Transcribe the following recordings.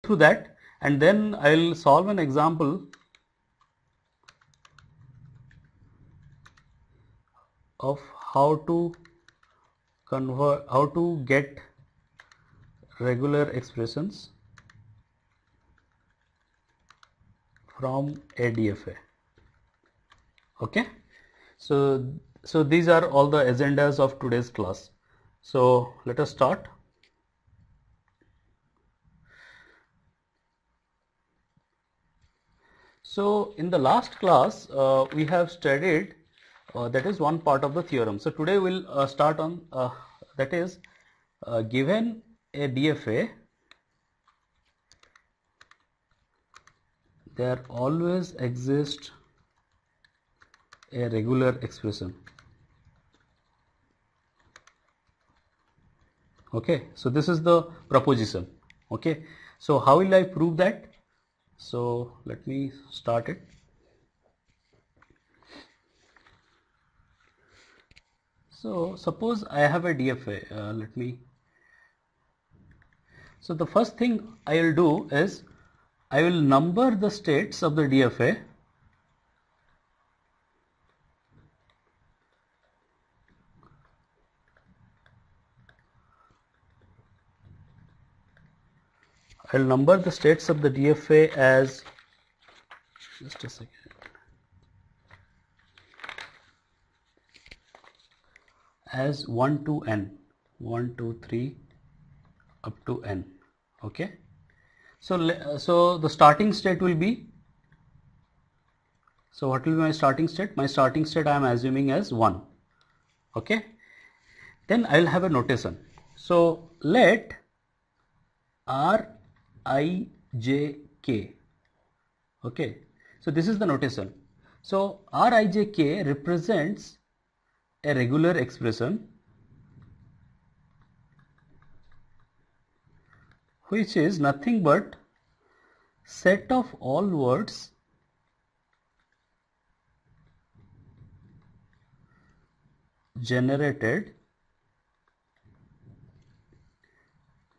through that, and then I'll solve an example of how to get regular expressions from a DFA. Okay, so these are all the agendas of today's class. So let us start. So in the last class we have studied that is one part of the theorem. So today we'll start on that is given a DFA, there always exists a regular expression. Okay, so this is the proposition. Okay, so how will I prove that? So let me start it. So suppose I have a DFA. So the first thing I will do is I will number the states of the DFA. I'll number the states of the DFA as, just a second, as 1 to n, 1, 2, 3 up to n. Okay, so the starting state will be, so what will be my starting state? My starting state I am assuming as 1. Okay, then I will have a notation. So let Rijk, okay, so this is the notation. So Rijk represents a regular expression which is nothing but set of all words generated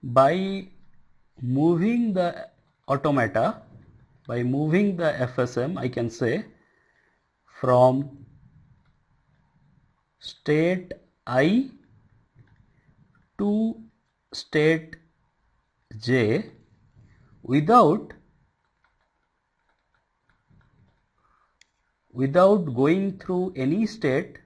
by moving the automata, by moving the FSM, I can say, from state I to state J without going through any state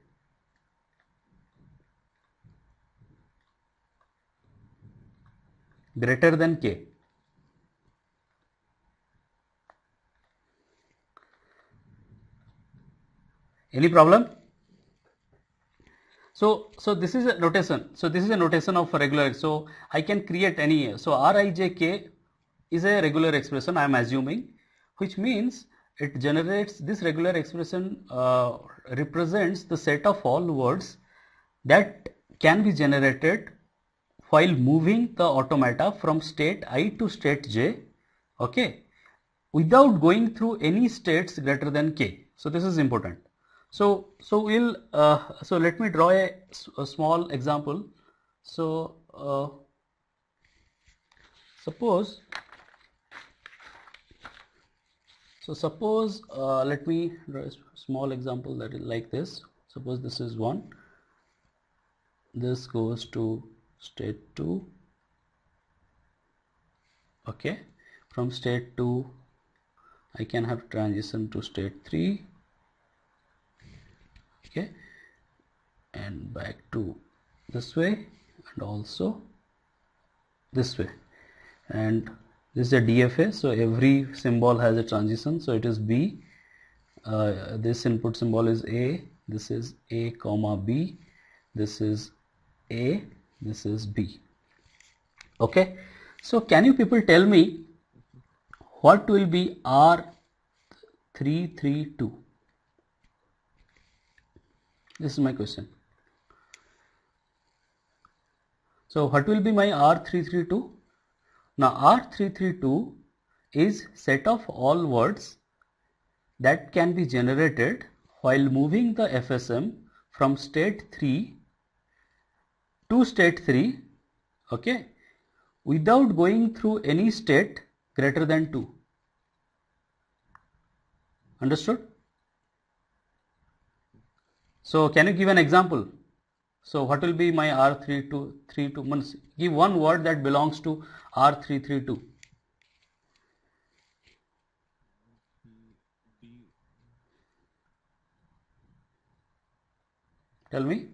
greater than K. Any problem? So this is a notation. So this is a notation of a regular. So I can create any. So Rijk is a regular expression I am assuming, which means it generates this regular expression represents the set of all words that can be generated while moving the automata from state I to state J, okay, without going through any states greater than K. So this is important. So we'll so let me draw a small example. So suppose let me draw a small example that is like this. Suppose this is 1, this goes to state 2, okay, from state 2 I can have transition to state 3, okay, and back to this way and also this way, and this is a DFA, so every symbol has a transition. So it is B, this input symbol is A, this is A comma B, this is A, this is B. Okay, so can you people tell me what will be R332? This is my question. So what will be my R332? Now R332 is set of all words that can be generated while moving the FSM from state 3 to state 3, okay, without going through any state greater than 2. Understood? So can you give an example? So what will be my R332 means? Give one word that belongs to R332. Tell me.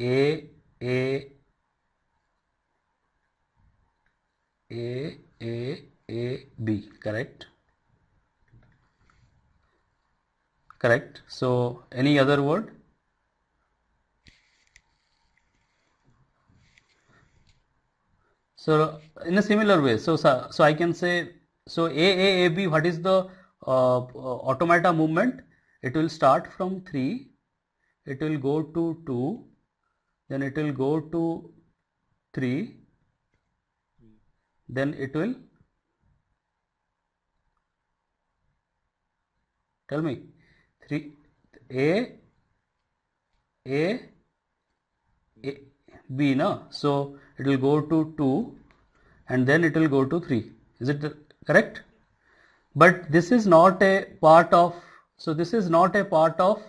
A A A B. Correct. Correct. So any other word? So in a similar way, so I can say, so A B. What is the automata movement? It will start from 3. It will go to 2. Then it will go to 3. Then it will, tell me, 3 A A B, no? So it will go to 2 and then it will go to 3. Is it correct? But this is not a part of, so this is not a part of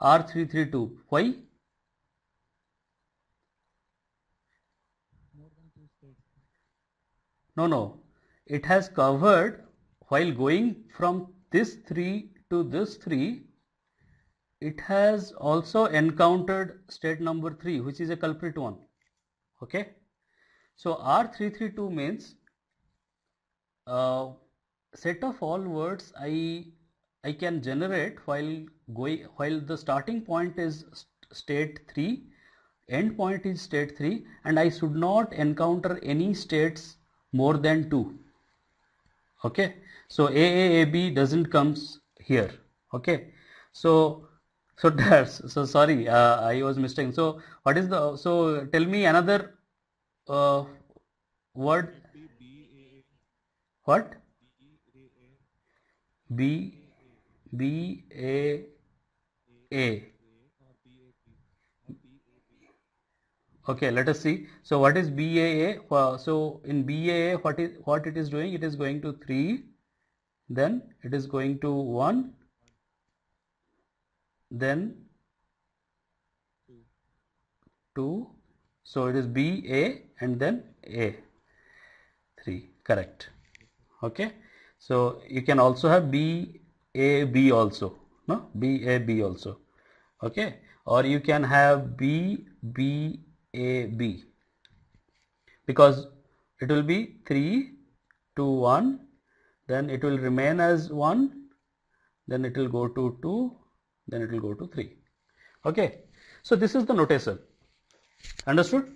R332. Why? No. It has covered, while going from this 3 to this 3, it has also encountered state number 3, which is a culprit one. Okay. So R332 means set of all words I can generate while the starting point is state 3, end point is state 3, and I should not encounter any states more than 2. Okay. So A B doesn't comes here. Okay. So that's, so sorry, I was mistaken. So what is the, so tell me another word. What? B A. Okay, let us see. So what is BAA? So in BAA, what it is doing? It is going to 3, then it is going to 1, then 2. So it is BA and then A. 3. Correct. Okay. So you can also have BAB also. No? BAB also. Okay. Or you can have BBAB, because it will be 3 to 1, then it will remain as 1, then it will go to 2, then it will go to 3. Okay. So this is the notation. Understood?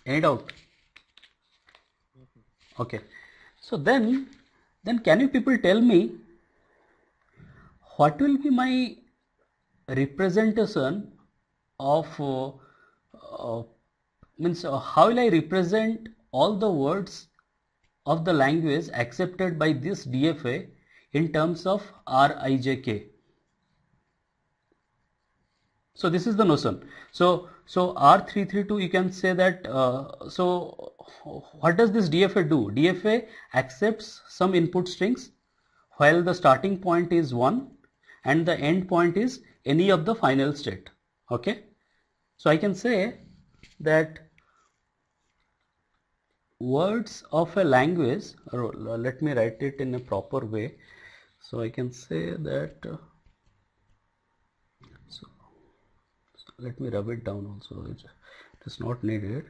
Any doubt? Okay. So then can you people tell me what will be my representation of how will I represent all the words of the language accepted by this DFA in terms of RIJK? So this is the notion. So R332, you can say that, so what does this DFA do? DFA accepts some input strings while the starting point is 1 and the end point is any of the final state. Okay. So I can say that words of a language, or let me write it in a proper way. So I can say that, so let me rub it down also, it is not needed.